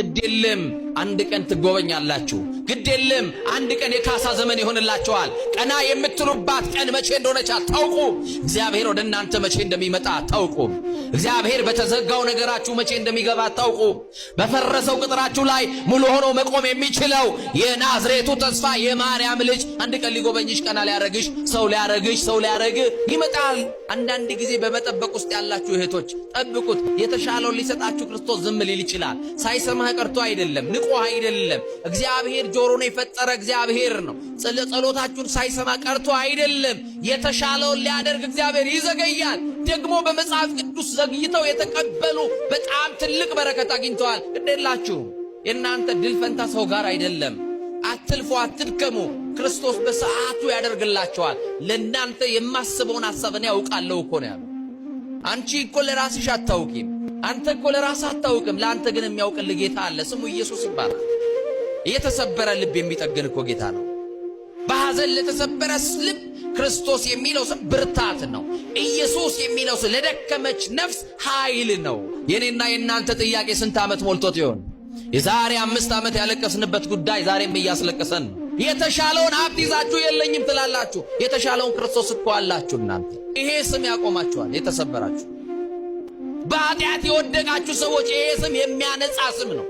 ግዴለም አንድ ቀን ትጎበኛላችሁ። ግዴለም አንድ ቀን የካሳ ዘመን ይሆንላችኋል። ቀና የምትሉባት ቀን መቼ እንደሆነች አታውቁ። እግዚአብሔር ወደ እናንተ መቼ እንደሚመጣ አታውቁ። እግዚአብሔር በተዘጋው ነገራችሁ መቼ እንደሚገባ አታውቁ። በፈረሰው ቅጥራችሁ ላይ ሙሉ ሆኖ መቆም የሚችለው የናዝሬቱ ተስፋ የማርያም ልጅ አንድ ቀን ሊጎበኝሽ፣ ቀና ሊያረግሽ፣ ሰው ሊያረግ ይመጣል። አንዳንድ ጊዜ በመጠበቅ ውስጥ ያላችሁ እህቶች ጠብቁት። የተሻለውን ሊሰጣችሁ ክርስቶስ ዝም ሊል ይችላል። ሳይሰማህ ቀርቶ አይደለም፣ ንቆህ አይደለም። እግዚአብሔር ጆሮን የፈጠረ እግዚአብሔር ነው። ጸሎታችሁን ሳይሰማ ቀርቶ አይደለም። የተሻለውን ሊያደርግ እግዚአብሔር ይዘገያል። ደግሞ በመጽሐፍ ቅዱስ ዘግይተው የተቀበሉ በጣም ትልቅ በረከት አግኝተዋል። እንደላችሁ የእናንተ ድል ፈንታ ሰው ጋር አይደለም። አትልፉ፣ አትድከሙ። ክርስቶስ በሰዓቱ ያደርግላችኋል። ለእናንተ የማስበውን ሐሳብ እኔ ያውቃለሁ እኮ ነው ያለው። አንቺ እኮ ለራስሽ አታውቂም። አንተ እኮ ለራስህ አታውቅም። ለአንተ ግን የሚያውቅልህ ጌታ አለ። ስሙ ኢየሱስ ይባላል። የተሰበረ ልብ የሚጠግን እኮ ጌታ ነው። በሐዘን ለተሰበረ ልብ ክርስቶስ የሚለው ስም ብርታት ነው። ኢየሱስ የሚለው ስም ለደከመች ነፍስ ኃይል ነው። የኔና የእናንተ ጥያቄ ስንት ዓመት ሞልቶት ይሆን? የዛሬ 5 ዓመት ያለቀስንበት ጉዳይ ዛሬም እያስለቀሰን ነው። የተሻለውን ሀብት ይዛችሁ የለኝም ትላላችሁ። የተሻለውን ክርስቶስ እኮ አላችሁ እናንተ። ይሄ ስም ያቆማችኋል። የተሰበራችሁ በኃጢአት የወደቃችሁ ሰዎች ይሄ ስም የሚያነጻ ስም ነው።